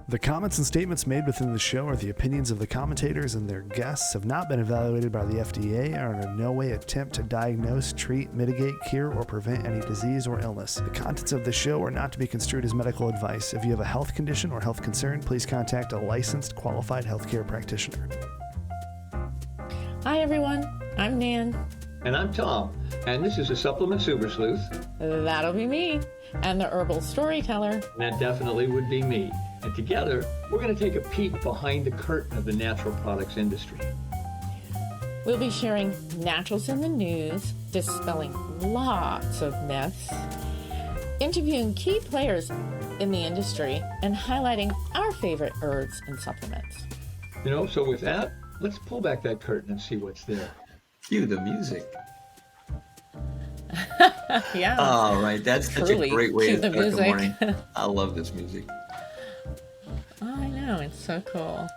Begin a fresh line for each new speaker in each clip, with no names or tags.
The comments and statements made within the show are the opinions of the commentators and their guests, have not been evaluated by the FDA, and are in no way attempt to diagnose, treat, mitigate, cure, or prevent any disease or illness. The contents of the show are not to be construed as medical advice. If you have a health condition or health concern, please contact a licensed, qualified healthcare practitioner.
Hi everyone, I'm Nan.
And I'm Tom, and this is a Supplement Super Sleuth.
That'll be me, and the Herbal Storyteller.
And that definitely would be me. And together, we're going to take a peek behind the curtain of the natural products industry.
We'll be sharing naturals in the news, dispelling lots of myths, interviewing key players in the industry, and highlighting our favorite herbs and supplements.
So with that, let's pull back that curtain and see what's there.
Cue the music.
Yeah.
All right, that's such a great way to start the morning.
music.
I love this music.
I know, it's so cool.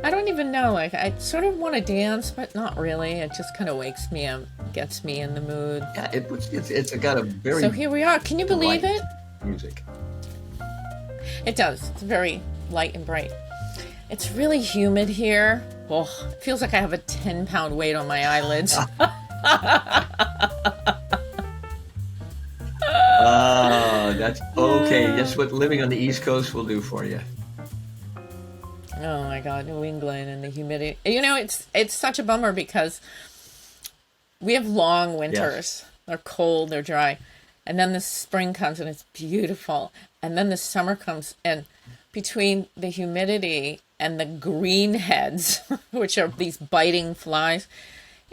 I don't even know, I sort of want to dance, but not really. It just kind of wakes me up, gets me in the mood.
Yeah, it's got a very...
So here we are. Can you believe it?
Music.
It does. It's very light and bright. It's really humid here. Oh, it feels like I have a 10-pound weight on my eyelids.
That's okay. That's what living on the East Coast will do for you.
Oh my God, New England and the humidity. It's such a bummer because we have long winters. Yes. They're cold, they're dry. And then the spring comes and it's beautiful. And then the summer comes, and between the humidity and the greenheads, which are these biting flies,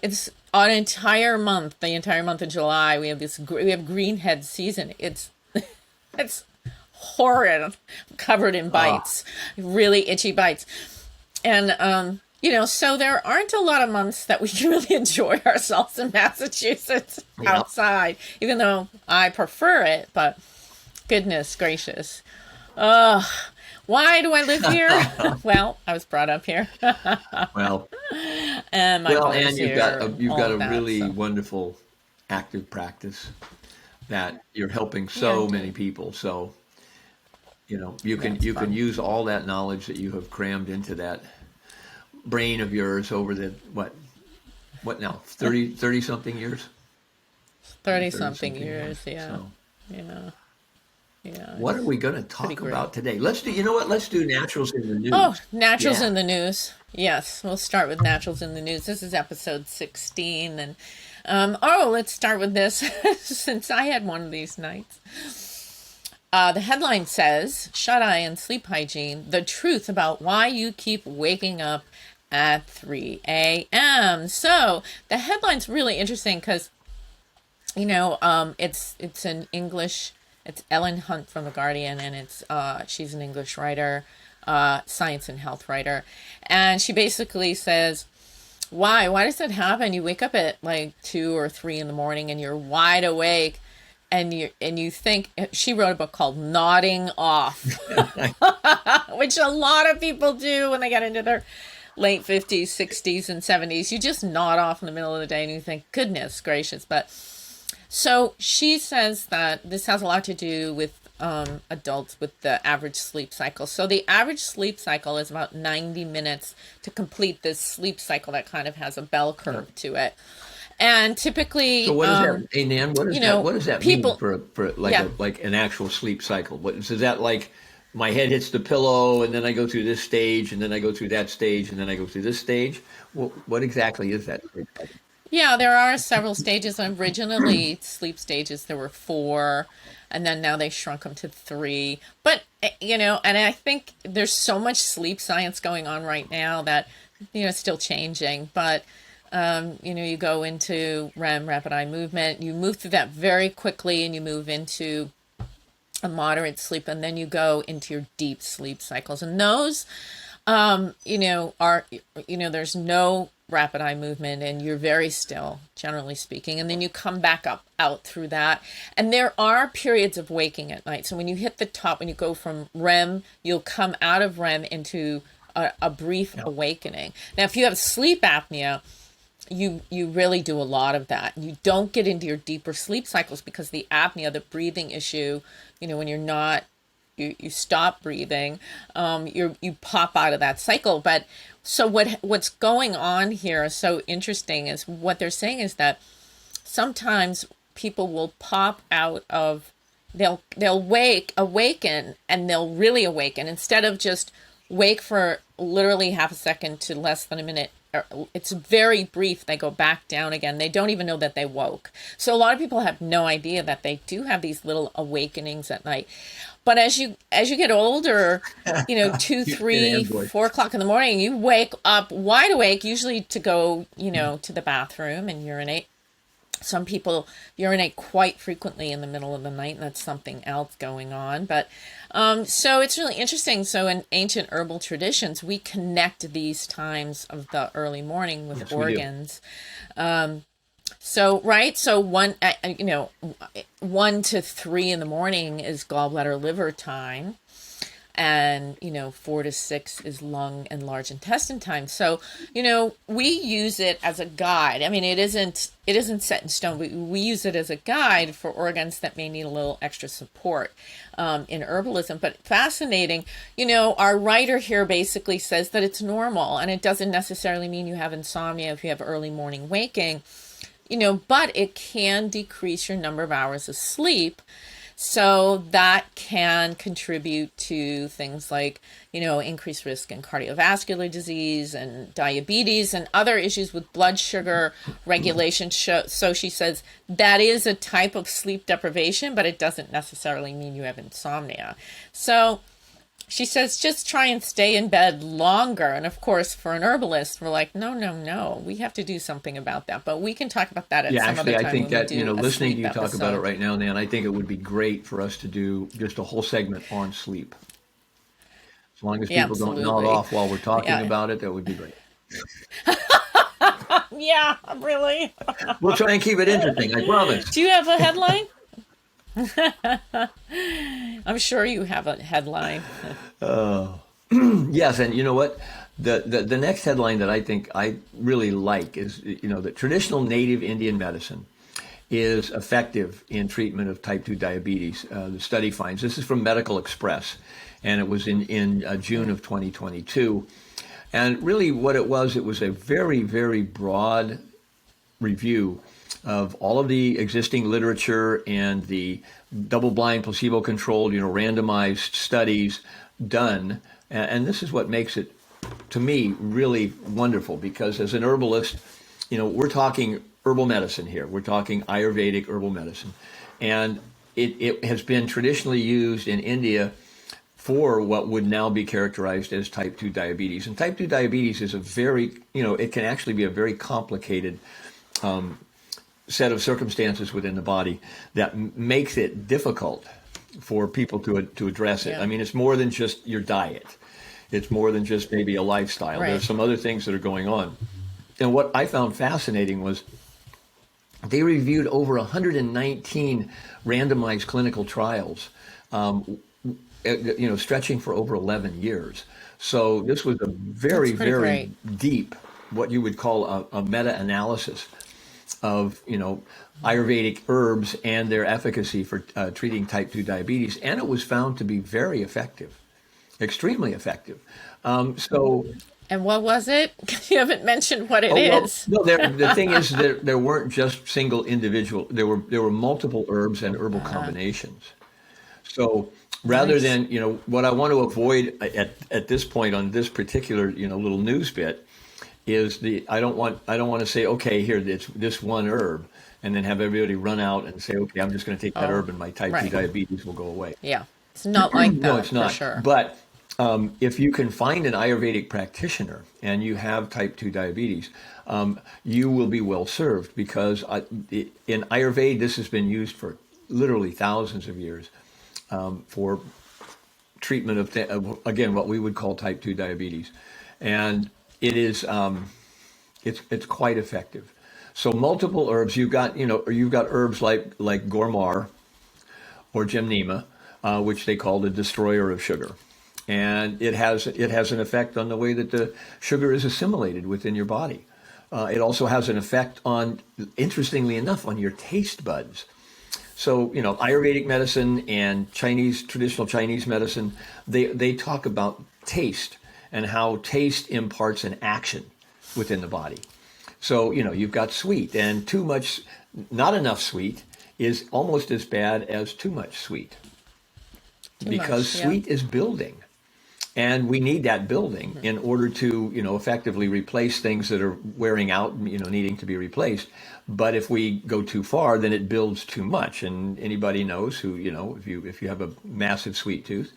it's an entire month, the entire month of July, we have greenhead season. It's horrid, covered in bites, really itchy bites. And, so there aren't a lot of months that we can really enjoy ourselves in Massachusetts outside, even though I prefer it, but goodness gracious. Why do I live here? Well, I was brought up here. And
you've got a really wonderful active practice that you're helping so many people. So, you can use all that knowledge that you have crammed into that brain of yours over the what now? 30 something years?
30 something years, yeah.
So,
yeah.
What are we going to talk about today? Let's do naturals in the news.
Oh, naturals in the news. Yes, we'll start with naturals in the news. This is episode 16. And let's start with this since I had one of these nights. The headline says, Shut-Eye and Sleep Hygiene, the truth about why you keep waking up at 3 a.m. So the headline's really interesting because, it's in English. It's Ellen Hunt from The Guardian, and she's an English writer, science and health writer. And she basically says, why does that happen? You wake up at like 2 or 3 in the morning and you're wide awake and you think, she wrote a book called Nodding Off, which a lot of people do when they get into their late 50s, 60s, and 70s. You just nod off in the middle of the day and you think, goodness gracious. So she says that this has a lot to do with adults with the average sleep cycle. So the average sleep cycle is about 90 minutes to complete this sleep cycle that kind of has a bell curve to it. And typically,
so what does that? Hey Nan, what does that mean for like an actual sleep cycle? Is that like my head hits the pillow and then I go through this stage and then I go through that stage and then I go through this stage? What exactly is that sleep cycle?
Yeah, there are several stages. Originally, sleep stages, there were 4, and then now they shrunk them to 3. But, and I think there's so much sleep science going on right now that, it's still changing. But, you go into REM, rapid eye movement, you move through that very quickly, and you move into a moderate sleep, and then you go into your deep sleep cycles. And those, there's no rapid eye movement and you're very still, generally speaking, and then you come back out through that. And there are periods of waking at night. So when you hit the top, when you go from REM, you'll come out of REM into a brief awakening. Now, if you have sleep apnea, you really do a lot of that. You don't get into your deeper sleep cycles because the apnea, the breathing issue, when you're not you stop breathing, you pop out of that cycle. But so what's going on here is so interesting is what they're saying is that sometimes people will pop out of, they'll awaken, and they'll really awaken instead of just wake for literally half a second to less than a minute. It's very brief. They go back down again. They don't even know that they woke. So a lot of people have no idea that they do have these little awakenings at night. But as you get older, 2, 3, 4 o'clock in the morning, you wake up wide awake, usually to go, to the bathroom and urinate. Some people urinate quite frequently in the middle of the night, and that's something else going on. But so it's really interesting. So in ancient herbal traditions, we connect these times of the early morning with organs. So 1 to 3 in the morning is gallbladder liver time. And 4 to 6 is lung and large intestine time. So we use it as a guide. I mean, it isn't set in stone, but we use it as a guide for organs that may need a little extra support in herbalism. But fascinating, our writer here basically says that it's normal, and it doesn't necessarily mean you have insomnia if you have early morning waking, but it can decrease your number of hours of sleep. So that can contribute to things like, increased risk in cardiovascular disease and diabetes and other issues with blood sugar regulation. So she says that is a type of sleep deprivation, but it doesn't necessarily mean you have insomnia. So she says, just try and stay in bed longer. And of course, for an herbalist, we're like, no, we have to do something about that. But we can talk about that at some other time.
I think that, listening to you talk about it right now, Nan, I think it would be great for us to do just a whole segment on sleep. As long as people don't nod off while we're talking about it, that would be great.
Yeah, really.
We'll try and keep it interesting, I promise.
Do you have a headline? I'm sure you have a headline.
Yes, and you know what? The next headline that I think I really like is, that traditional native Indian medicine is effective in treatment of type 2 diabetes. The study finds, this is from Medical Express, and it was in June of 2022. And really what it was a very, very broad review of all of the existing literature and the double-blind, placebo-controlled, randomized studies done. And this is what makes it, to me, really wonderful, because as an herbalist, we're talking herbal medicine here. We're talking Ayurvedic herbal medicine. And it has been traditionally used in India for what would now be characterized as type 2 diabetes. And type 2 diabetes is a very, it can actually be a very complicated set of circumstances within the body that makes it difficult for people to address it. Yeah. I mean, it's more than just your diet. It's more than just maybe a lifestyle. Right. There's some other things that are going on. And what I found fascinating was they reviewed over 119 randomized clinical trials, stretching for over 11 years. So this was a very, very deep, what you would call a meta-analysis of, Ayurvedic herbs and their efficacy for treating type 2 diabetes. And it was found to be very effective, extremely effective.
And what was it? You haven't mentioned what it is.
Well, no, the thing is that there weren't just single individual, there were multiple herbs and herbal combinations. So rather than, what I want to avoid at this point on this particular, little news bit is I don't want to say, okay, here, it's this one herb, and then have everybody run out and say, okay, I'm just going to take that herb and my type 2 diabetes will go away.
Yeah, it's not like that.
No, it's not.
For sure.
But if you can find an Ayurvedic practitioner and you have type 2 diabetes, you will be well served, because in Ayurveda, this has been used for literally thousands of years for treatment of again, what we would call type 2 diabetes. And it is, it's quite effective. So multiple herbs, you've got herbs like Gormar or Gymnema, which they call the destroyer of sugar. And it has an effect on the way that the sugar is assimilated within your body. It also has an effect on, interestingly enough, on your taste buds. So, Ayurvedic medicine and traditional Chinese medicine, they talk about taste and how taste imparts an action within the body. So, you've got sweet, and not enough sweet is almost as bad as too much sweet, because sweet is building. And we need that building in order to, effectively replace things that are wearing out, needing to be replaced. But if we go too far, then it builds too much. And anybody knows who, if you have a massive sweet tooth,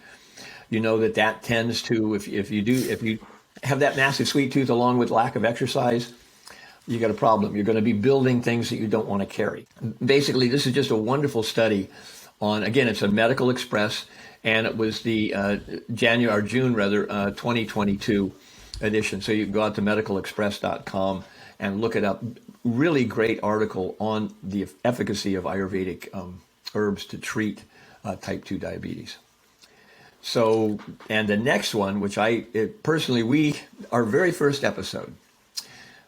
that tends to, if you have that massive sweet tooth along with lack of exercise, you got a problem. You're going to be building things that you don't want to carry. Basically, this is just a wonderful study on, again, it's a Medical Express. And it was the June 2022 edition. So you can go out to medicalexpress.com and look it up. Really great article on the efficacy of Ayurvedic herbs to treat type 2 diabetes. So, and the next one, which our very first episode,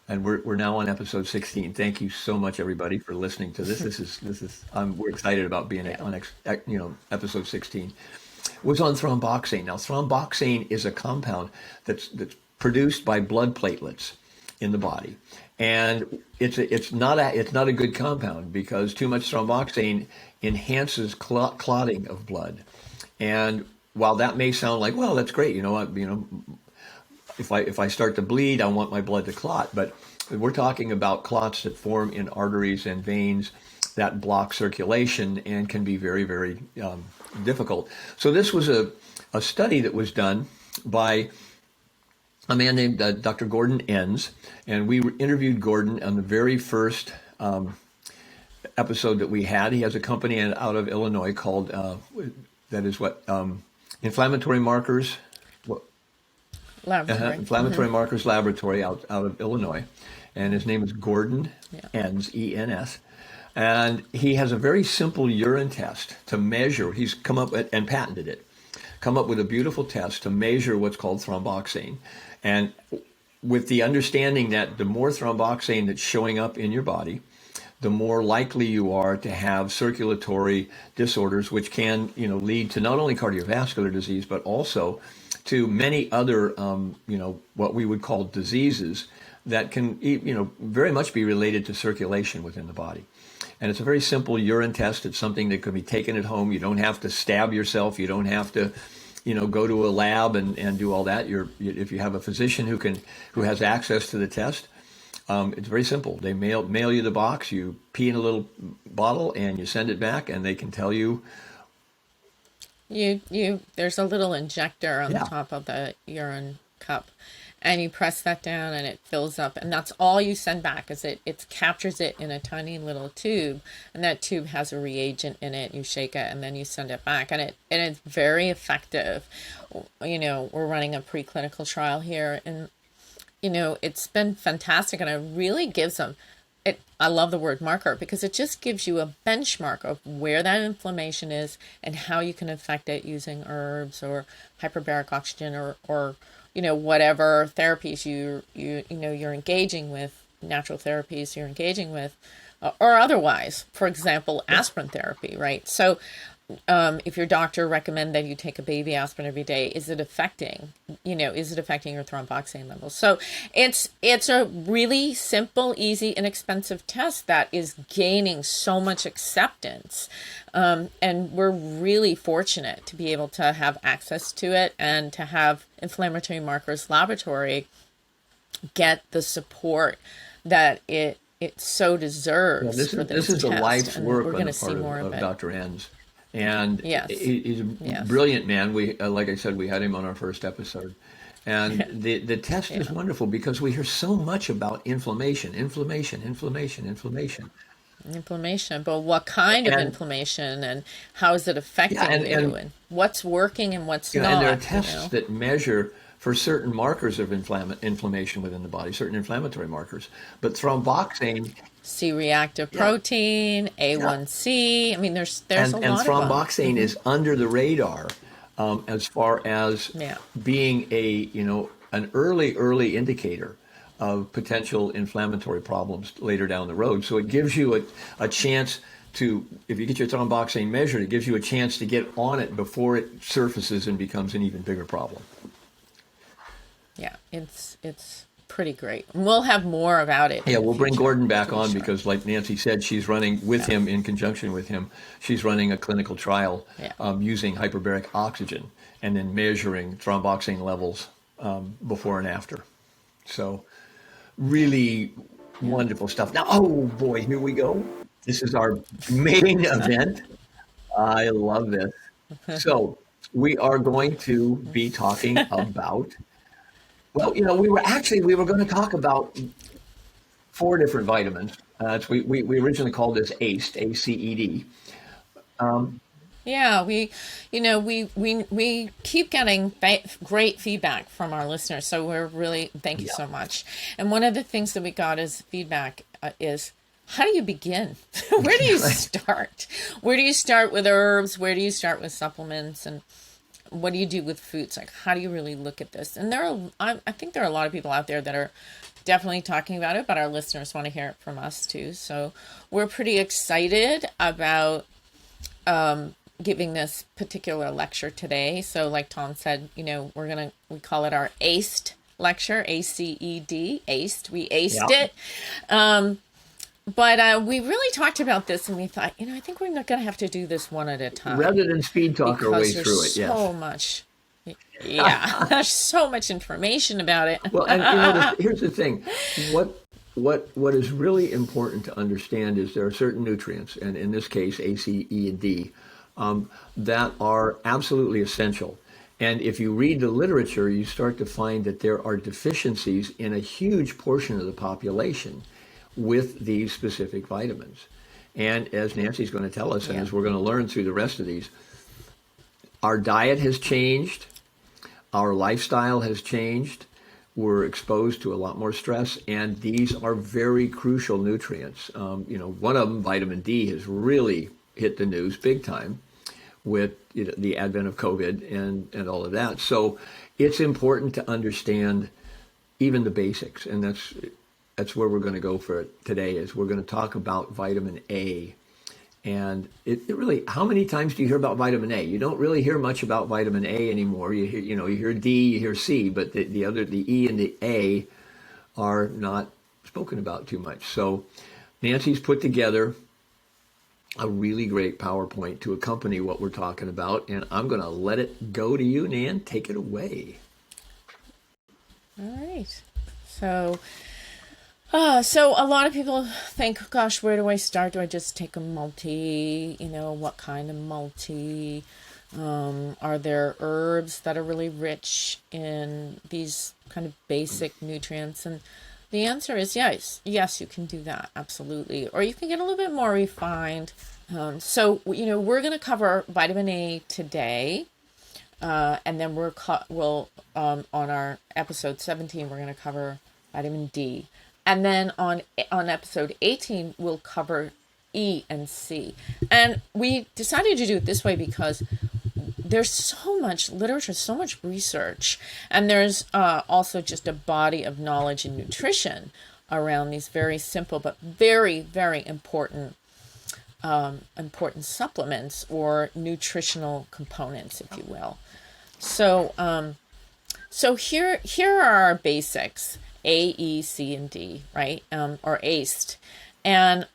and we're now on episode 16. Thank you so much, everybody, for listening to this. We're excited about being on episode 16. Was on thromboxane. Now, thromboxane is a compound that's produced by blood platelets in the body, and it's not a good compound, because too much thromboxane enhances clotting of blood. And while that may sound like, well, that's great, if I start to bleed, I want my blood to clot, but we're talking about clots that form in arteries and veins that block circulation and can be very, very difficult. So this was a study that was done by a man named Dr. Gordon Enns, and we interviewed Gordon on the very first episode that we had. He has a company out of Illinois called, Inflammatory Markers.
Laboratory.
Inflammatory Markers Laboratory out of Illinois. And his name is Gordon Enns, E-N-S. And he has a very simple urine test to measure. He's come up with, and patented it, come up with a beautiful test to measure what's called thromboxane. And with the understanding that the more thromboxane that's showing up in your body, the more likely you are to have circulatory disorders, which can, lead to not only cardiovascular disease, but also to many other, what we would call diseases that can, very much be related to circulation within the body. And it's a very simple urine test. It's something that can be taken at home. You don't have to stab yourself. You don't have to, go to a lab and do all that. If you have a physician who has access to the test, it's very simple. They mail you the box. You pee in a little bottle and you send it back, and they can tell you.
There's a little injector on the top of the urine cup, and you press that down and it fills up, and that's all you send back. Is it captures it in a tiny little tube, and that tube has a reagent in it. You shake it and then you send it back, and it's very effective. We're running a preclinical trial here, and it's been fantastic, and it really gives them I love the word marker, because it just gives you a benchmark of where that inflammation is and how you can affect it using herbs or hyperbaric oxygen or whatever therapies you're engaging with, natural therapies you're engaging with, or otherwise. For example, aspirin therapy, right? So if your doctor recommend that you take a baby aspirin every day, is it affecting your thromboxane levels? So it's a really simple, easy, inexpensive test that is gaining so much acceptance. And we're really fortunate to be able to have access to it and to have Inflammatory Markers Laboratory get the support that it so deserves.
This is a life's work on the part of Dr. Enns. And he's a brilliant man. We, like I said, we had him on our first episode. And the test is wonderful, because we hear so much about inflammation,
but what kind of inflammation, and how is it affecting you, and what's working and what's not.
And there are tests that measure for certain markers of inflammation within the body, certain inflammatory markers. But thromboxane,
C-reactive protein, A1C. I mean, there's a lot of them. And
thromboxane is under the radar as far as being an early indicator of potential inflammatory problems later down the road. So it gives you a chance if you get your thromboxane measured, it gives you a chance to get on it before it surfaces and becomes an even bigger problem.
Yeah, it's pretty great. And we'll have more about it.
Yeah, we'll bring Gordon back on
sure.
because, like Nancy said, she's running with him, in conjunction with him, she's running a clinical trial using hyperbaric oxygen and then measuring thromboxane levels before and after. So really wonderful stuff. Now, oh boy, here we go. This is our main event. I love this. So we are going to be talking about, well, you know, we were going to talk about 4 different vitamins. We originally called this ACED, ACED.
Yeah, we keep getting great feedback from our listeners, so we're really thank you so much. And one of the things that we got as feedback is, how do you begin? Where do you start? Where do you start with herbs? Where do you start with supplements? And what do you do with foods? Like, how do you really look at this? And I think there are a lot of people out there that are definitely talking about it, but our listeners want to hear it from us too. So we're pretty excited about giving this particular lecture today. So like Tom said, you know, we call it our ACED lecture, ACED, ACED. We aced it. But we really talked about this, and we thought, you know, I think we're not going to have to do this one at a time.
Rather than speed talk our way through it,
so much. Yeah, there's so much information about it.
Well, and you know, here's the thing. What is really important to understand is there are certain nutrients, and in this case, A, C, E, and D, that are absolutely essential. And if you read the literature, you start to find that there are deficiencies in a huge portion of the population with these specific vitamins. And as Nancy's going to tell us, and as we're going to learn through the rest of these, our diet has changed, our lifestyle has changed, we're exposed to a lot more stress, and these are very crucial nutrients. You know, one of them, vitamin D, has really hit the news big time with, you know, the advent of COVID and all of that. So it's important to understand even the basics, and that's where we're going to go for it today. Is we're going to talk about vitamin A. And it really, how many times do you hear about vitamin A? You don't really hear much about vitamin A anymore. You hear D, you hear C, but the E and the A are not spoken about too much. So Nancy's put together a really great PowerPoint to accompany what we're talking about, and I'm going to let it go to you, Nan. Take it away.
All right. So a lot of people think, gosh, where do I start? Do I just take a multi? You know, what kind of multi? Are there herbs that are really rich in these kind of basic nutrients? And the answer is yes. Yes, you can do that. Absolutely. Or you can get a little bit more refined. So, you know, we're going to cover vitamin A today. And then we'll on our episode 17, we're going to cover vitamin D. And then on episode 18, we'll cover E and C. And we decided to do it this way because there's so much literature, so much research, and there's also just a body of knowledge in nutrition around these very simple but very, very important supplements or nutritional components, if you will. So here are our basics. A, E, C, and D, right? Or ACED. And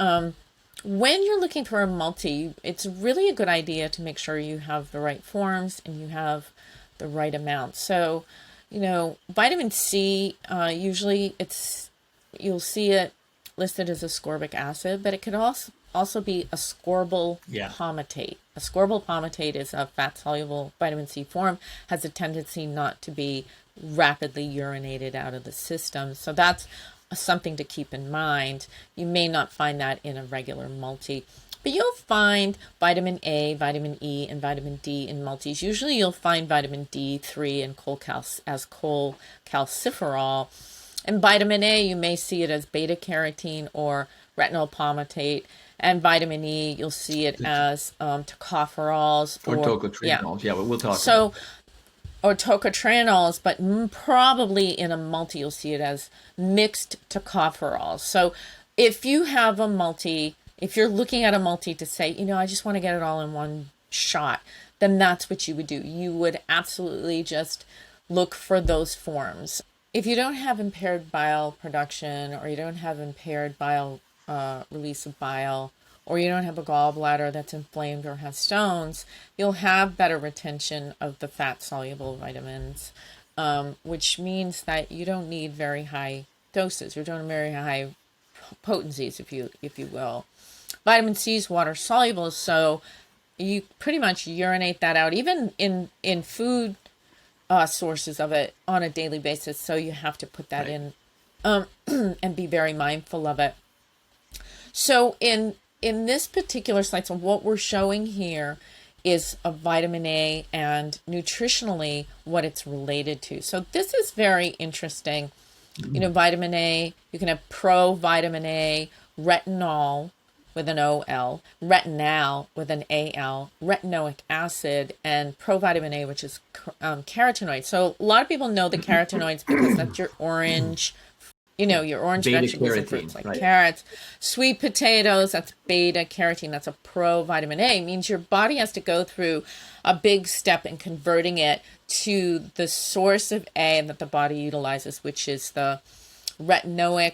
when you're looking for a multi, it's really a good idea to make sure you have the right forms and you have the right amount. So, you know, vitamin C, usually you'll see it listed as ascorbic acid, but it could also be ascorbyl palmitate. Ascorbyl palmitate is a fat-soluble vitamin C form, has a tendency not to be rapidly urinated out of the system. So that's something to keep in mind. You may not find that in a regular multi, but you'll find vitamin A, vitamin E, and vitamin D in multis. Usually you'll find vitamin D3 and cholecalciferol. And vitamin A, you may see it as beta carotene or retinol palmitate. And vitamin E, you'll see it as tocopherols
or tocotrienols. Yeah, but we'll talk
about it. Or tocotrienols, but probably in a multi, you'll see it as mixed tocopherols. So if you have a multi If you're looking at a multi to say, I just want to get it all in one shot, then that's what you would do. You would absolutely just look for those forms. If you don't have impaired bile production, or you don't have impaired bile release of bile, or you don't have a gallbladder that's inflamed or has stones, you'll have better retention of the fat-soluble vitamins, which means that you don't need very high doses. You don't need very high potencies, if you will. Vitamin C is water soluble, so you pretty much urinate that out, even in food sources of it on a daily basis. So you have to put that in and be very mindful of it. So in this particular slide, so what we're showing here is a vitamin A and nutritionally what it's related to. So this is very interesting. Vitamin A, you can have pro-vitamin A, retinol with an OL, retinal with an AL, retinoic acid, and provitamin A, which is carotenoids. So a lot of people know the carotenoids because that's your orange, your orange
Beta
vegetables
carotene,
and fruits like
right.
carrots, sweet potatoes, that's beta carotene, that's a provitamin A. It means your body has to go through a big step in converting it to the source of A that the body utilizes, which is the retinoic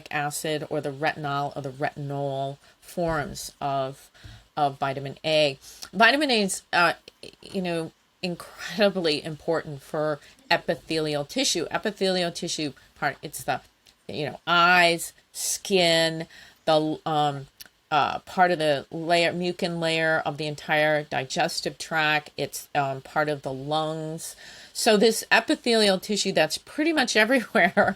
acid, or the retinol or the retinol forms of vitamin A. Vitamin A is, incredibly important for epithelial tissue. Epithelial tissue part, it's the, eyes, skin, the part of the mucin layer of the entire digestive tract. It's part of the lungs. So this epithelial tissue that's pretty much everywhere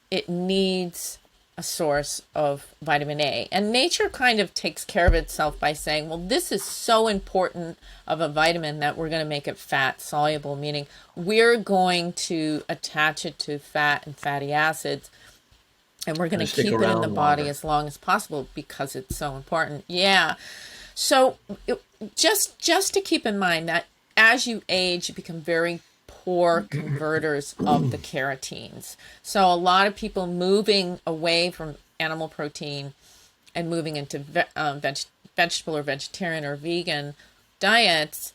it needs a source of vitamin A. And nature kind of takes care of itself by saying, well, this is so important of a vitamin that we're going to make it fat soluble, meaning we're going to attach it to fat and fatty acids, and we're going to keep it in the body as long as possible because it's so important. Yeah. So just to keep in mind that as you age, you become very poor converters of the carotenes. So a lot of people moving away from animal protein and moving into vegetable or vegetarian or vegan diets,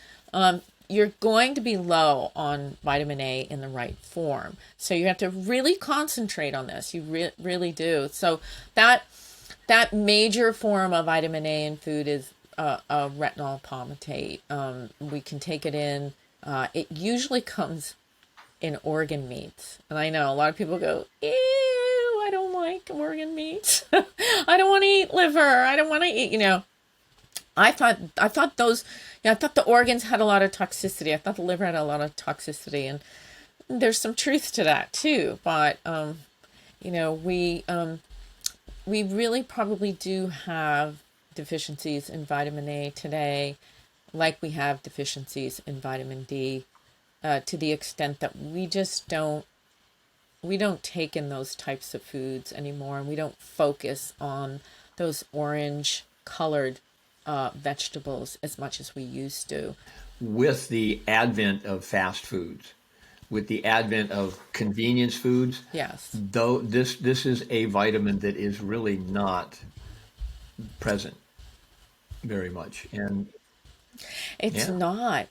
you're going to be low on vitamin A in the right form. So you have to really concentrate on this. You really do. So that major form of vitamin A in food is retinol palmitate. We can take it in. It usually comes in organ meats. And I know a lot of people go, ew, I don't like organ meats. I don't want to eat liver. I don't want to eat, I thought those, I thought the organs had a lot of toxicity. I thought the liver had a lot of toxicity, and there's some truth to that too. But, we really probably do have deficiencies in vitamin A today, like we have deficiencies in vitamin D, to the extent that we don't take in those types of foods anymore, and we don't focus on those orange colored vegetables as much as we used to.
With the advent of fast foods, with the advent of convenience foods,
yes,
though this is a vitamin that is really not present very much, and
it's not.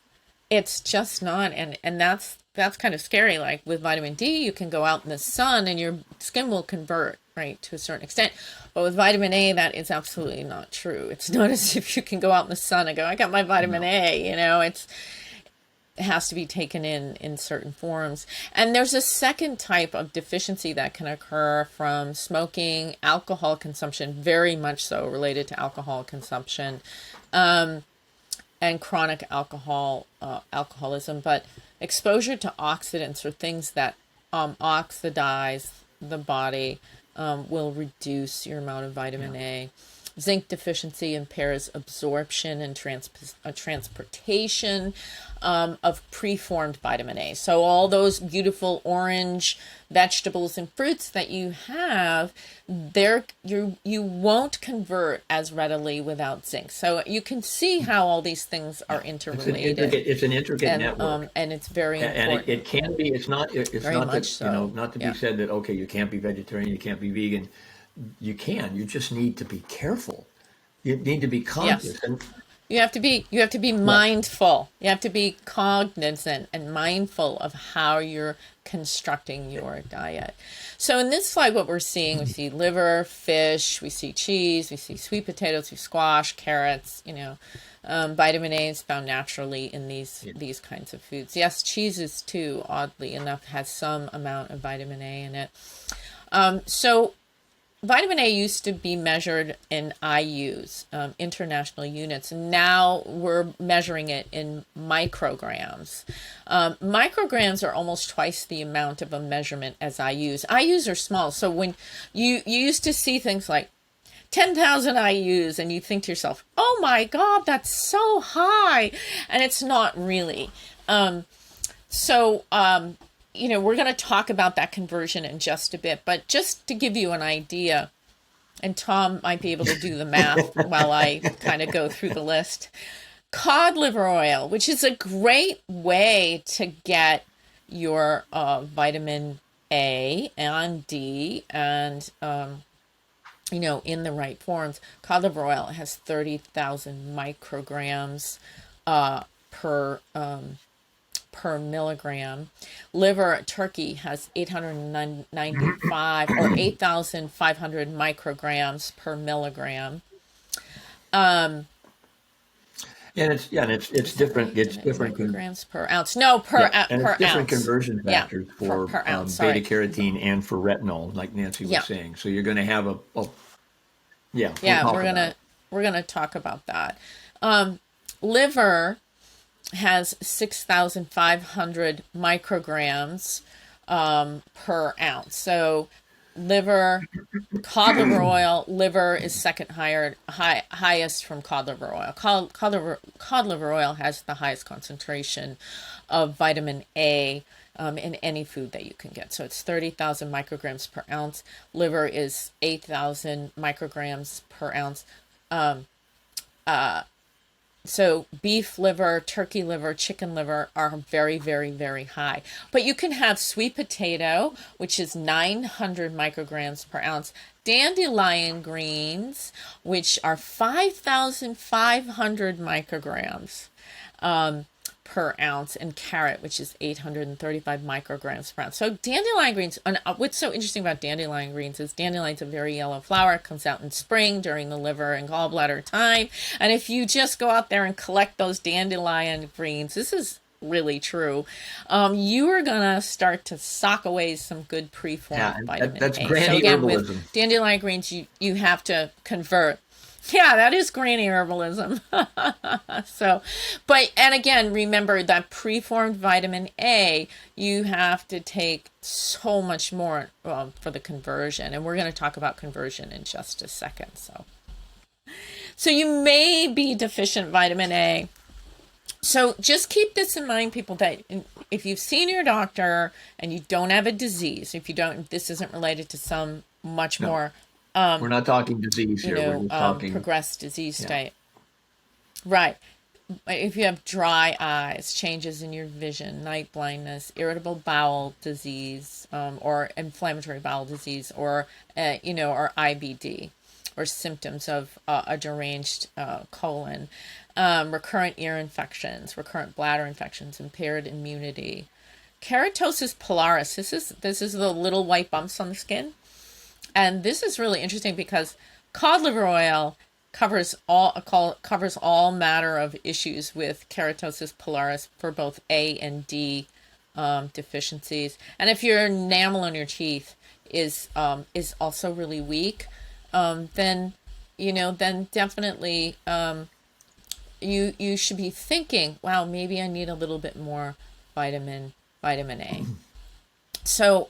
It's just not, and that's kind of scary. Like with vitamin D, you can go out in the sun and your skin will convert, right, to a certain extent. But with vitamin A, that is absolutely not true. It's not as if you can go out in the sun and go, I got my vitamin A. It has to be taken in certain forms. And there's a second type of deficiency that can occur from smoking, alcohol consumption, very much so related to alcohol consumption, and chronic alcoholism. But exposure to oxidants, or things that oxidize the body, will reduce your amount of vitamin A. Zinc deficiency impairs absorption and transportation of preformed vitamin A. So all those beautiful orange vegetables and fruits that you have, you won't convert as readily without zinc. So you can see how all these things are interrelated.
It's an intricate network,
and it's very important.
And it can be. It's not. It's
very
not
much
that
so.
Not to be said that okay, you can't be vegetarian, you can't be vegan. You can. You just need to be careful. You need to be conscious.
Yes. And you have to be mindful. You have to be cognizant and mindful of how you're constructing your diet. So in this slide, what we're seeing, we see liver, fish, we see cheese, we see sweet potatoes, we see squash, carrots. Vitamin A is found naturally in these kinds of foods. Yes, cheeses too, oddly enough, has some amount of vitamin A in it. So vitamin A used to be measured in IUs, international units. Now we're measuring it in micrograms. Micrograms are almost twice the amount of a measurement as IUs. IUs are small. So when you used to see things like 10,000 IUs and you think to yourself, oh my God, that's so high. And it's not really. We're going to talk about that conversion in just a bit, but just to give you an idea, and Tom might be able to do the math while I kind of go through the list. Cod liver oil, which is a great way to get your vitamin A and D and, in the right forms. Cod liver oil has 30,000 micrograms per milligram. Liver turkey has 895 or 8,500 micrograms per milligram.
And it's different. It's different
micrograms per ounce. No, per
and
per
it's different
ounce.
conversion factors for
per ounce,
beta carotene and for retinol, like Nancy was saying. So you're going to have we're
going to talk about that. Liver has 6,500 micrograms per ounce. So cod liver oil, liver is second highest from cod liver oil. Cod liver oil has the highest concentration of vitamin A in any food that you can get. So it's 30,000 micrograms per ounce. Liver is 8,000 micrograms per ounce. So beef liver, turkey liver, chicken liver are very, very, very high. But you can have sweet potato, which is 900 micrograms per ounce. Dandelion greens, which are 5,500 micrograms per ounce, and carrot, which is 835 micrograms per ounce. So dandelion greens, and what's so interesting about dandelion greens is dandelion's a very yellow flower. It comes out in spring during the liver and gallbladder time. And if you just go out there and collect those dandelion greens, this is really true, you are going to start to sock away some good preformed vitamin
that's
A.
granny
So again,
herbalism.
with dandelion greens, you have to convert. Yeah, that is granny herbalism. And again, remember that preformed vitamin A, you have to take so much more for the conversion. And we're going to talk about conversion in just a second. So you may be deficient vitamin A. So just keep this in mind, people, that if you've seen your doctor and you don't have a disease, if this isn't related to some much more
we're not talking disease here. We're talking
progressed disease state. Right. If you have dry eyes, changes in your vision, night blindness, irritable bowel disease, or inflammatory bowel disease, or or IBD, or symptoms of a deranged colon, recurrent ear infections, recurrent bladder infections, impaired immunity, keratosis pilaris. This is the little white bumps on the skin. And this is really interesting because cod liver oil covers all matter of issues with keratosis pilaris for both A and D deficiencies. And if your enamel on your teeth is also really weak, then definitely you should be thinking, wow, maybe I need a little bit more vitamin A. So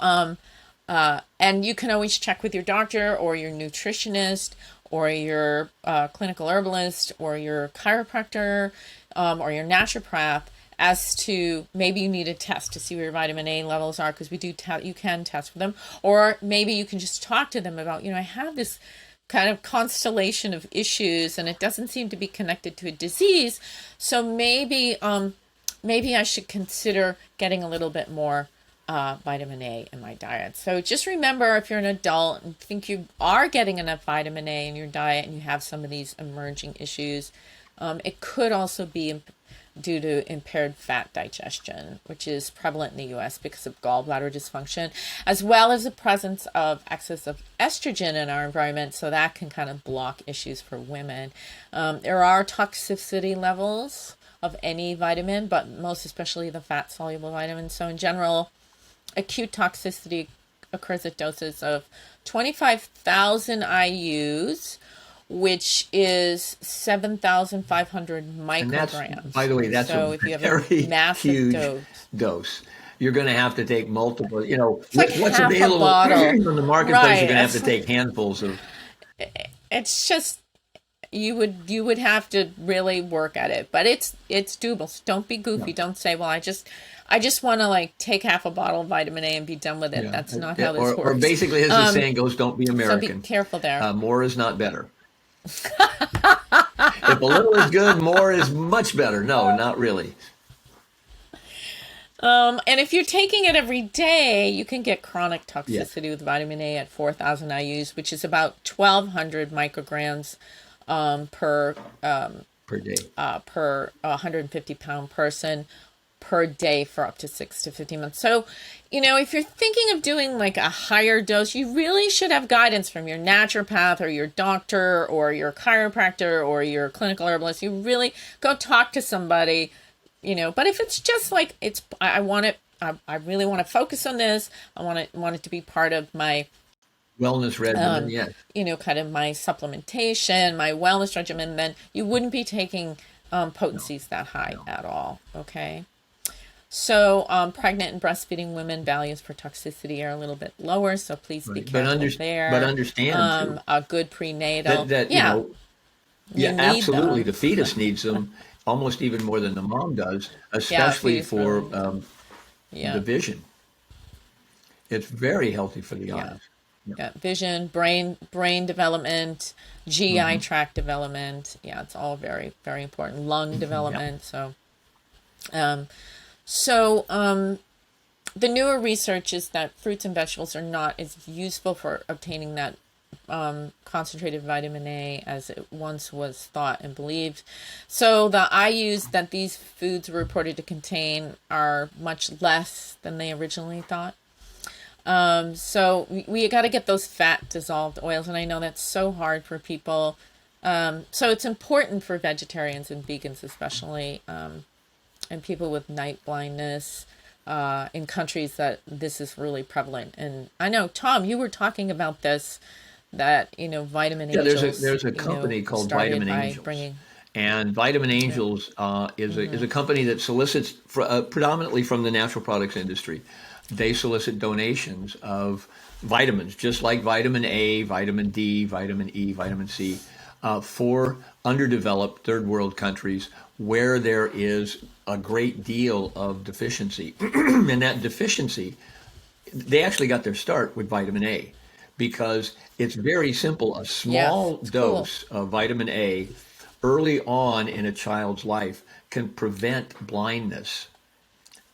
and you can always check with your doctor or your nutritionist or your clinical herbalist or your chiropractor or your naturopath as to maybe you need a test to see where your vitamin A levels are, because we do you can test for them, or maybe you can just talk to them about, I have this kind of constellation of issues and it doesn't seem to be connected to a disease, so maybe I should consider getting a little bit more vitamin A in my diet. So just remember, if you're an adult and think you are getting enough vitamin A in your diet and you have some of these emerging issues, it could also be due to impaired fat digestion, which is prevalent in the US because of gallbladder dysfunction, as well as the presence of excess of estrogen in our environment. So that can kind of block issues for women. There are toxicity levels of any vitamin, but most especially the fat soluble vitamins. So in general, acute toxicity occurs at doses of 25,000 IUs, which is 7,500 micrograms.
And that's, by the way, that's
so
a
if you have
very
a massive
huge dose. You're going to have to take multiple,
it's like
what's
half
available
a bottle
on the marketplace,
right,
you're going to have to take handfuls of.
It's just, you would have to really work at it, but it's doable. So don't be goofy. Don't say, well, I just want to take half a bottle of vitamin A and be done with it.
Yeah.
That's not how this works.
Or basically, as the saying goes, don't be American.
So be careful there.
More is not better. If a little is good, more is much better. No, not really.
And if you're taking it every day, you can get chronic toxicity with vitamin A at 4,000 IUs, which is about 1,200 micrograms per
day
per 150-pound person per day for up to 6 to 15 months. So, if you're thinking of doing a higher dose, you really should have guidance from your naturopath or your doctor or your chiropractor or your clinical herbalist. You really go talk to somebody, but if it's just I really want to focus on this. I want it to be part of my
wellness regimen, yes.
Kind of my supplementation, my wellness regimen, then you wouldn't be taking potencies that high at all, okay? So pregnant and breastfeeding women, values for toxicity are a little bit lower, so please be careful there.
But understand, too,
a good prenatal.
absolutely. The fetus needs them almost even more than the mom does, especially for the vision. It's very healthy for the eyes.
Yeah, vision, brain development, GI tract development. Yeah, it's all very, very important. Lung development. So, the newer research is that fruits and vegetables are not as useful for obtaining that concentrated vitamin A as it once was thought and believed. So the IUs that these foods were reported to contain are much less than they originally thought. So we got to get those fat dissolved oils, and I know that's so hard for people. So it's important for vegetarians and vegans especially, and people with night blindness, in countries that this is really prevalent. And I know, Tom, you were talking about this, that, Vitamin Angels.
There's a company called Vitamin Angels. And Vitamin Angels is a company that solicits predominantly from the natural products industry. They solicit donations of vitamins, just like vitamin A, vitamin D, vitamin E, vitamin C, for underdeveloped third world countries where there is a great deal of deficiency. And that deficiency, they actually got their start with vitamin A because it's very simple. A small dose of vitamin A early on in a child's life can prevent blindness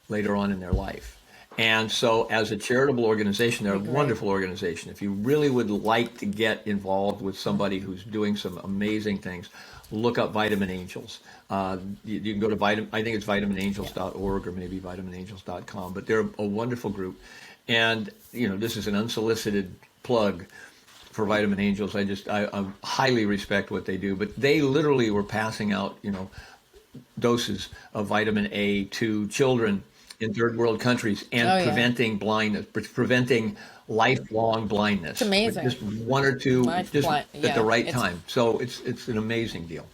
later on in their life. And so as a charitable organization, they're a wonderful organization. If you really would like to get involved with somebody who's doing some amazing things, look up Vitamin Angels. You can go to I think it's vitaminangels.org or maybe vitaminangels.com, but they're a wonderful group. And, this is an unsolicited plug for Vitamin Angels. I highly respect what they do, but they literally were passing out, doses of vitamin A to children in third world countries and preventing blindness, preventing lifelong blindness.
It's amazing.
Just one or two at the right time. So it's an amazing deal.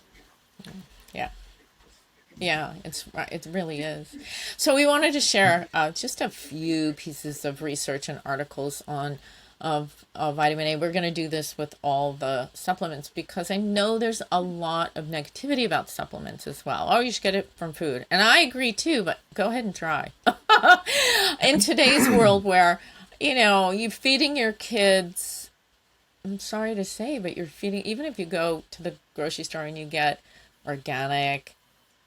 Yeah, it really is. So we wanted to share just a few pieces of research and articles on of vitamin A. We're going to do this with all the supplements because I know there's a lot of negativity about supplements as well. Oh, you should get it from food. And I agree too, but go ahead and try. In today's world where, you're feeding your kids, I'm sorry to say, but you're feeding, even if you go to the grocery store and you get organic,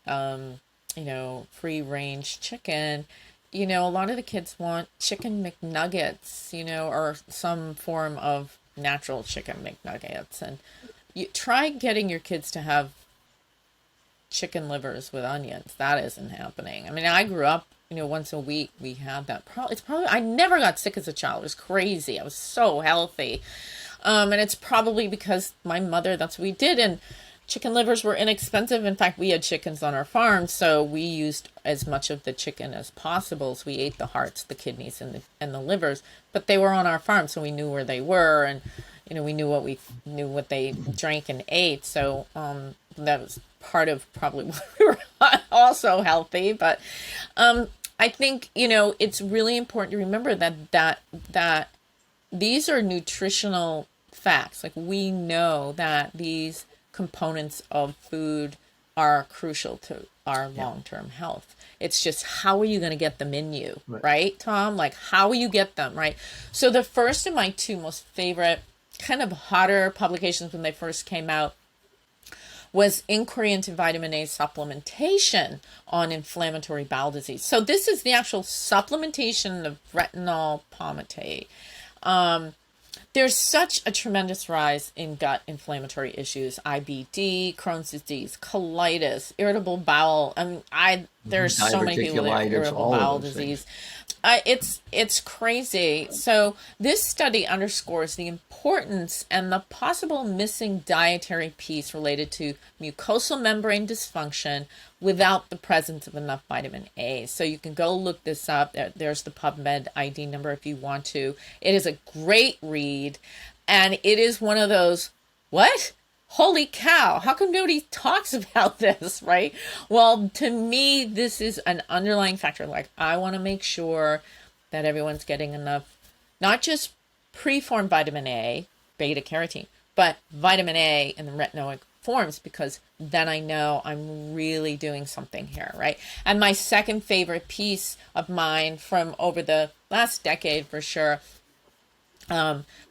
free range chicken, a lot of the kids want chicken McNuggets, or some form of natural chicken McNuggets. And you try getting your kids to have chicken livers with onions. That isn't happening. I mean, I grew up, once a week we had that. I never got sick as a child. It was crazy. I was so healthy. And it's probably because my mother, that's what we did. And chicken livers were inexpensive. In fact, we had chickens on our farm, so we used as much of the chicken as possible. So we ate the hearts, the kidneys, and the livers. But they were on our farm, so we knew where they were, and we knew what they drank and ate. So that was part of probably why we were also healthy. But I think it's really important to remember that these are nutritional facts. Like, we know that these components of food are crucial to our long-term health. It's just, how are you going to get them in you, right, Tom? Like, how will you get them, right? So the first of my two most favorite kind of hotter publications when they first came out was Inquiry into Vitamin A Supplementation on Inflammatory Bowel Disease. So this is the actual supplementation of retinol palmitate. There's such a tremendous rise in gut inflammatory issues: IBD, Crohn's disease, colitis, irritable bowel. There's so many people with irritable bowel disease. It's crazy. So this study underscores the importance and the possible missing dietary piece related to mucosal membrane dysfunction without the presence of enough vitamin A. So you can go look this up. There's the PubMed ID number if you want to. It is a great read, and it is one of those, what? Holy cow, how come nobody talks about this, right? Well, to me, this is an underlying factor. Like, I want to make sure that everyone's getting enough, not just preformed vitamin A, beta carotene, but vitamin A in the retinoic forms, because then I know I'm really doing something here, right? And my second favorite piece of mine from over the last decade, for sure,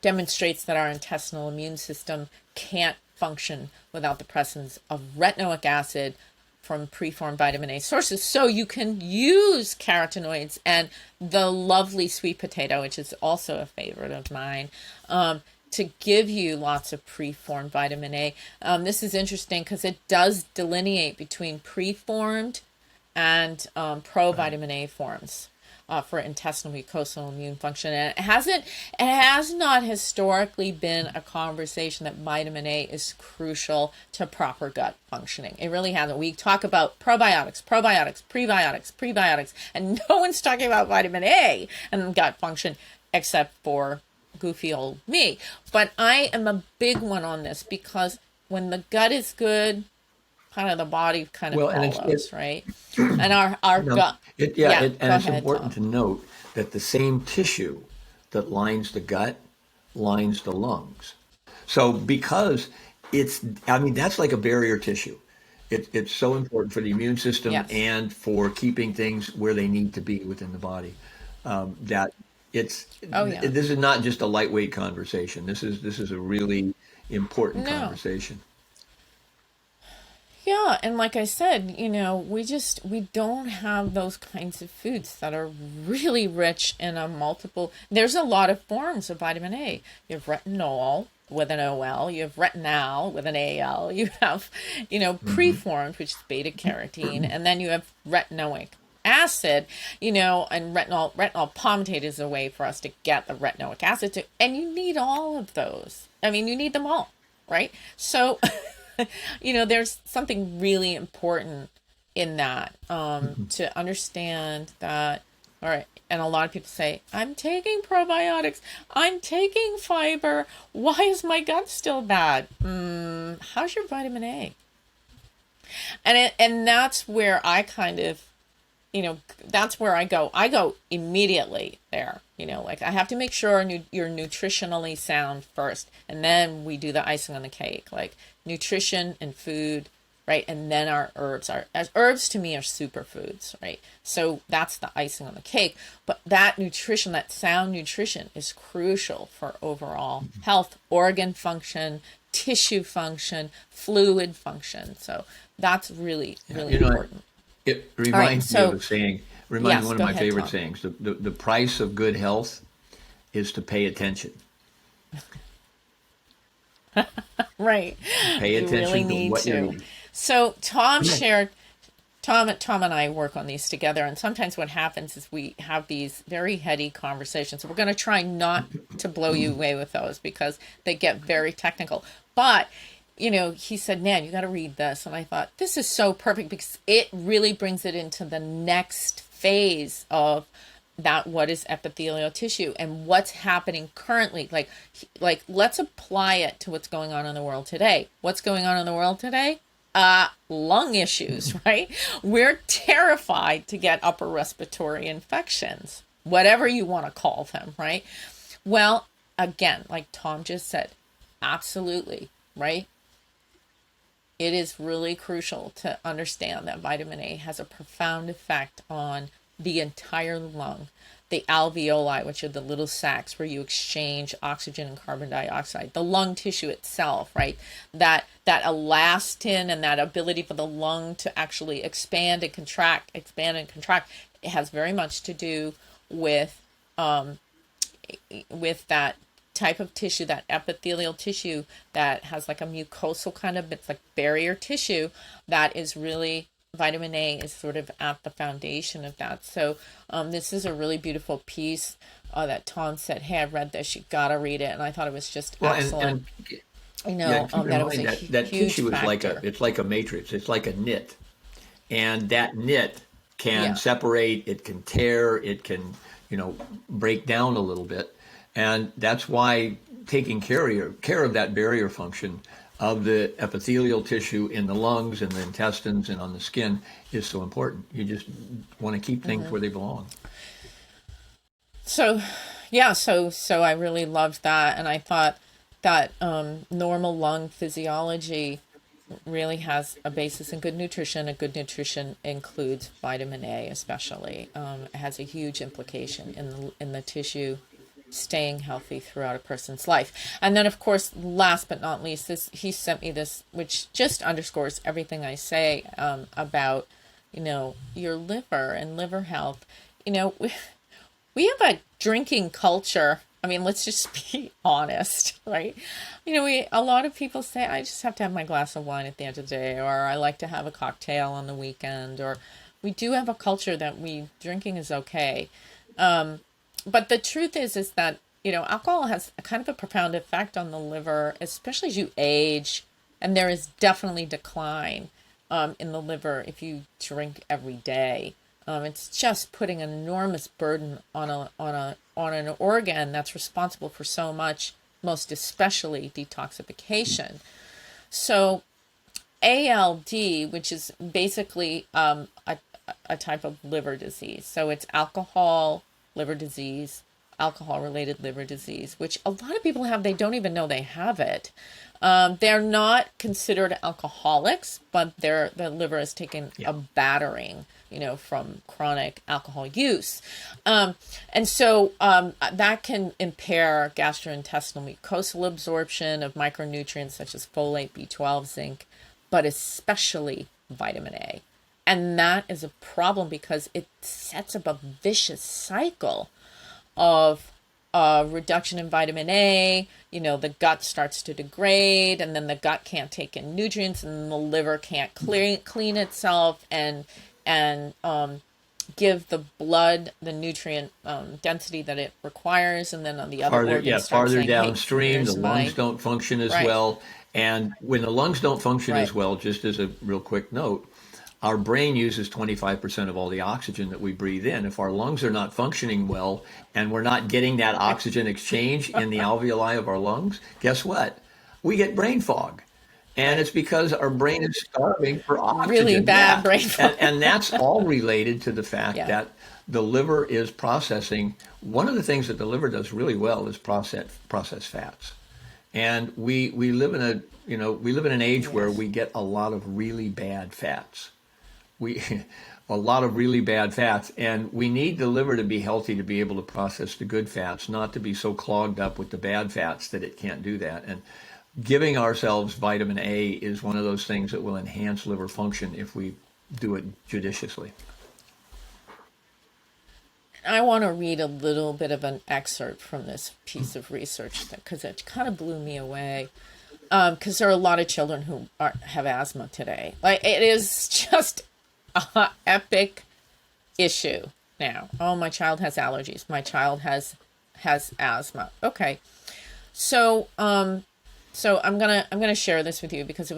demonstrates that our intestinal immune system can't function without the presence of retinoic acid from preformed vitamin A sources. So you can use carotenoids and the lovely sweet potato, which is also a favorite of mine, to give you lots of preformed vitamin A. This is interesting because it does delineate between preformed and pro-vitamin A forms for intestinal mucosal immune function. And it has not historically been a conversation that vitamin A is crucial to proper gut functioning. It really hasn't. We talk about probiotics, prebiotics, and no one's talking about vitamin A and gut function except for goofy old me. But I am a big one on this, because when the gut is good, kind of the body kind of follows, right? And our gut.
It's important to note that the same tissue that lines the gut lines the lungs. So because that's like a barrier tissue. It's so important for the immune system and for keeping things where they need to be within the body. This is not just a lightweight conversation. This is a really important conversation.
Yeah, and like I said, we don't have those kinds of foods that are really rich in there's a lot of forms of vitamin A. You have retinol with an OL, you have retinal with an AL, you have, preformed, which is beta carotene, and then you have retinoic acid, and retinol palmitate is a way for us to get the retinoic acid and you need all of those. I mean, you need them all, right? So there's something really important in that, to understand that. All right. And a lot of people say, I'm taking probiotics, I'm taking fiber, why is my gut still bad? How's your vitamin A? And that's where I kind of, that's where I go immediately there. Like I have to make sure you're nutritionally sound first, and then we do the icing on the cake, like nutrition and food, right? And then our herbs as herbs to me are superfoods, right? So that's the icing on the cake. But that nutrition, that sound nutrition, is crucial for overall health, organ function, tissue function, fluid function. So that's really, really important.
It reminds me of a saying. Reminds me
Yes,
of one
go
of my
ahead,
favorite
Tom.
sayings. The price of good health is to pay attention.
Right.
Pay
You
attention
really
to
need
what you're
to.
eating.
So Tom and I work on these together, and sometimes what happens is we have these very heady conversations. So we're going to try not to blow you away with those because they get very technical. But he said, Nan, you got to read this. And I thought, this is so perfect because it really brings it into the next phase of that, what is epithelial tissue and what's happening currently. Like let's apply it to what's going on in the world today. What's going on in the world today? Lung issues, right? We're terrified to get upper respiratory infections, whatever you want to call them, right? Well, again, like Tom just said, absolutely, right? It is really crucial to understand that vitamin A has a profound effect on the entire lung, the alveoli, which are the little sacs where you exchange oxygen and carbon dioxide, the lung tissue itself, right? That elastin and that ability for the lung to actually expand and contract, it has very much to do with that type of tissue, that epithelial tissue that has like a mucosal kind of, it's like barrier tissue that is really, vitamin A is sort of at the foundation of that. So this is a really beautiful piece that Tom said, hey, I read this, you gotta read it. And I thought it was just excellent.
Keep in mind that
huge
tissue
factor.
is like a matrix. It's like a knit, and that knit can separate. It can tear. It can break down a little bit, and that's why taking care of that barrier function of the epithelial tissue in the lungs and the intestines and on the skin is so important. You just want to keep things where they belong.
So I really loved that, and I thought that normal lung physiology really has a basis in good nutrition. And good nutrition includes vitamin A, especially. It has a huge implication in the tissue staying healthy throughout a person's life. And then, of course, last but not least, he sent me this, which just underscores everything I say about your liver and liver health. We have a drinking culture. I mean, let's just be honest, right? A lot of people say, I just have to have my glass of wine at the end of the day, or I like to have a cocktail on the weekend, or we do have a culture that drinking is okay. But the truth is that, alcohol has a kind of a profound effect on the liver, especially as you age, and there is definitely decline in the liver if you drink every day. It's just putting an enormous burden on an organ that's responsible for so much, most especially detoxification. So ALD, which is basically a type of liver disease. So it's alcohol-related liver disease, which a lot of people have. They don't even know they have it. They're not considered alcoholics, but the liver has taken a battering, from chronic alcohol use. And so that can impair gastrointestinal mucosal absorption of micronutrients such as folate, B12, zinc, but especially vitamin A. And that is a problem because it sets up a vicious cycle of reduction in vitamin A. The gut starts to degrade, and then the gut can't take in nutrients, and the liver can't clean itself and give the blood the nutrient density that it requires. And then on the other organs,
farther
saying,
downstream,
hey,
the lungs don't function as well. And when the lungs don't function as well, just as a real quick note, our brain uses 25% of all the oxygen that we breathe in. If our lungs are not functioning well and we're not getting that oxygen exchange in the alveoli of our lungs, guess what? We get brain fog. And it's because our brain is starving for
Really
oxygen.
bad
Yeah.
brain fog.
And that's all related to the fact
Yeah.
that the liver is processing. One of the things that the liver does really well is process fats. And we live in we live in an age where
Yes.
we get a lot of really bad fats. We a lot of really bad fats, and we need the liver to be healthy to be able to process the good fats, not to be so clogged up with the bad fats that it can't do that. And giving ourselves vitamin A is one of those things that will enhance liver function if we do it judiciously.
I want to read a little bit of an excerpt from this piece of research because it kind of blew me away. Because there are a lot of children who have asthma today. Like, it is just an epic issue now. Oh, my child has allergies. My child has asthma. Okay, so so I'm gonna share this with you because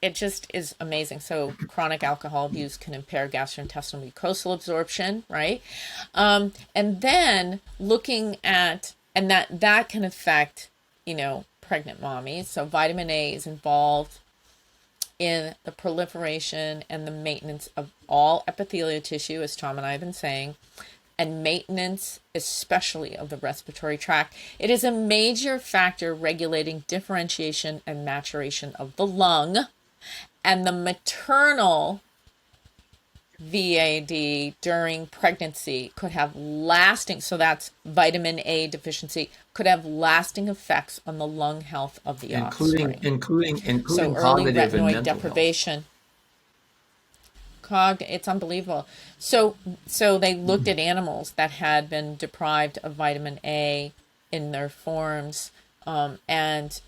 it just is amazing. So chronic alcohol abuse can impair gastrointestinal mucosal absorption, right? And then looking at, and that can affect, pregnant mommies. So vitamin A is involved in the proliferation and the maintenance of all epithelial tissue, as Tom and I have been saying, and maintenance, especially of the respiratory tract. It is a major factor regulating differentiation and maturation of the lung, and the maternal VAD during pregnancy could have lasting, so that's vitamin A deficiency, could have lasting effects on the lung health of the offspring.
Including
So early
cognitive and
retinoid
mental health.
deprivation. It's unbelievable. So they looked at animals that had been deprived of vitamin A in their forms, and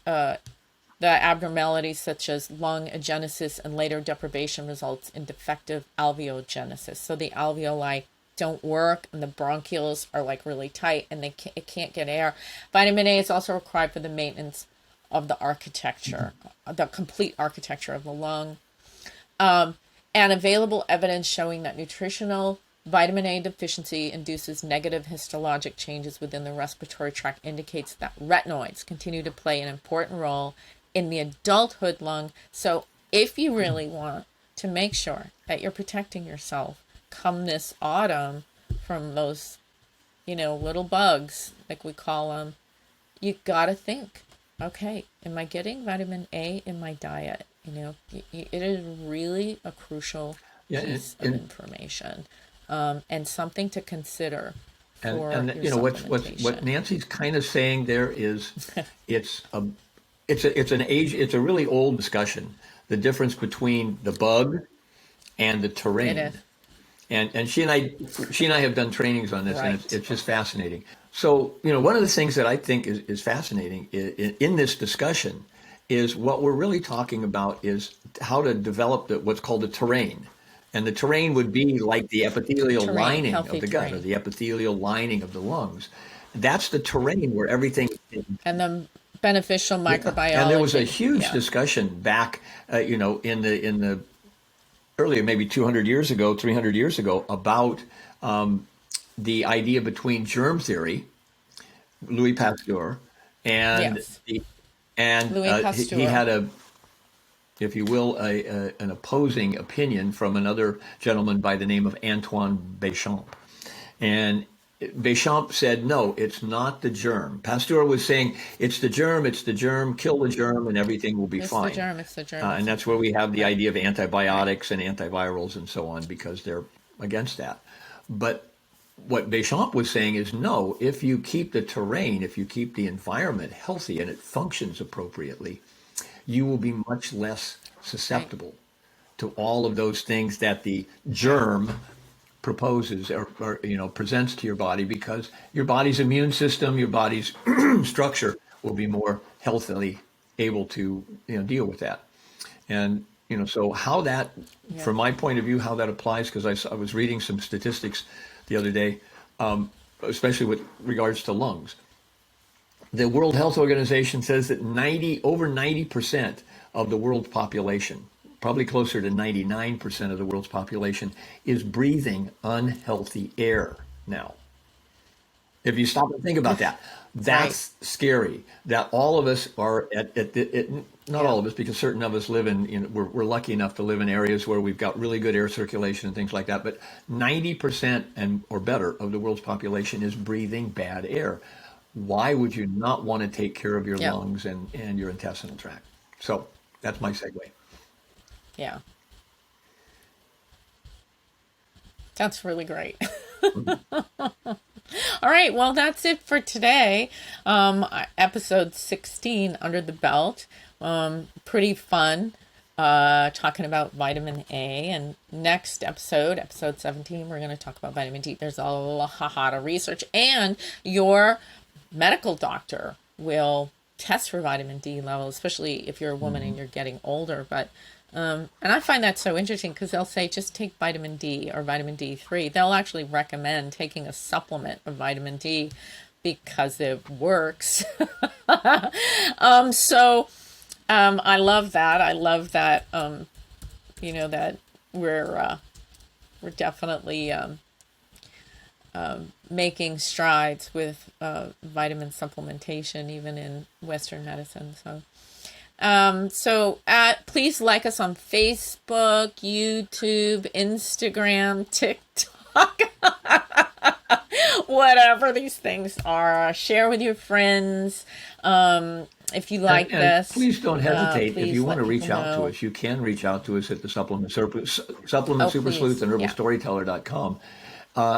the abnormalities such as lung agenesis and later deprivation results in defective alveogenesis. So the alveoli don't work and the bronchioles are like really tight and it can't get air. Vitamin A is also required for the maintenance of the architecture, the complete architecture of the lung. And available evidence showing that nutritional vitamin A deficiency induces negative histologic changes within the respiratory tract indicates that retinoids continue to play an important role in the adulthood lung. So if you really want to make sure that you're protecting yourself come this autumn from those, little bugs, like we call them, you got to think, okay, am I getting vitamin A in my diet? It is really a crucial piece of information, and something to consider for your supplementation.
What Nancy's kind of saying there is it's a really old discussion, the difference between the bug and the terrain.
It is.
And she and I have done trainings on this,
Right.
and it's just fascinating. So, one of the things that I think is fascinating in this discussion is what we're really talking about is how to develop what's called the terrain. And the terrain would be like the epithelial lining of the gut, or the epithelial lining of the lungs. That's the terrain where everything
And the beneficial microbiology.
And there was a huge discussion back, in the earlier, maybe 200 years ago, 300 years ago, about the idea between germ theory, Louis Pasteur, and
Yes.
Louis
Pasteur.
he had if you will, an opposing opinion from another gentleman by the name of Antoine Béchamp. And Béchamp said, no, it's not the germ. Pasteur was saying, it's the germ, kill the germ, and everything will be fine.
It's the germ.
And that's where we have the idea of antibiotics and antivirals and so on, because they're against that. But what Béchamp was saying is, no, if you keep the terrain, if you keep the environment healthy and it functions appropriately, you will be much less susceptible to all of those things that the germ proposes or presents to your body, because your body's immune system, your body's structure will be more healthily able to deal with that. And so how that, from my point of view, how that applies, because I was reading some statistics the other day, especially with regards to lungs. The World Health Organization says that over 90% of the world's population, probably closer to 99% of the world's population, is breathing unhealthy air now. If you stop and think about that, that's scary. That all of us are not all of us, because certain of us live we're lucky enough to live in areas where we've got really good air circulation and things like that. But 90% or better of the world's population is breathing bad air. Why would you not want to take care of your lungs and your intestinal tract? So that's my segue.
Yeah. That's really great. All right, well, that's it for today. Episode 16 under the belt. Pretty fun talking about vitamin A. And next episode 17, we're going to talk about vitamin D. There's a lot of research, and your medical doctor will test for vitamin D level, especially if you're a woman and you're getting older. But and I find that so interesting, because they'll say just take vitamin D or vitamin D3. They'll actually recommend taking a supplement of vitamin D because it works. So I love that. I love that. That we're definitely making strides with vitamin supplementation, even in Western medicine. Please like us on Facebook, YouTube, Instagram, TikTok, whatever these things are. Share with your friends. If you like this,
please don't hesitate. If you want to reach out to us, you can reach out to us at the Supplement Super Sleuth and herbalstoryteller.com.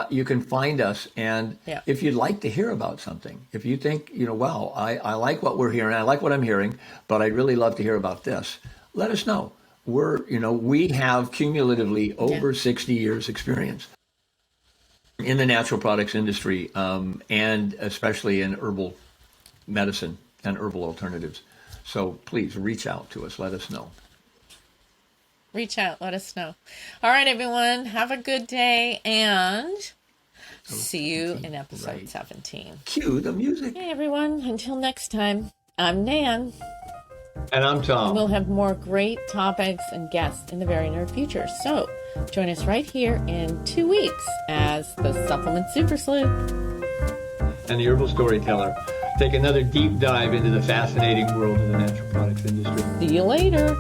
You can find us, and if you'd like to hear about something, if you think, wow, I like what we're hearing, I like what I'm hearing, but I'd really love to hear about this, let us know. We have cumulatively over 60 years experience in the natural products industry, and especially in herbal medicine and herbal alternatives. So please reach out to us. Let us know.
Reach out. Let us know. All right, everyone. Have a good day, and see you in episode 17.
Cue the music.
Hey, everyone. Until next time, I'm Nan.
And I'm Tom.
And we'll have more great topics and guests in the very near future. So join us right here in 2 weeks as the Supplement Super Sleuth
and the Herbal Storyteller take another deep dive into the fascinating world of the natural products industry.
See you later.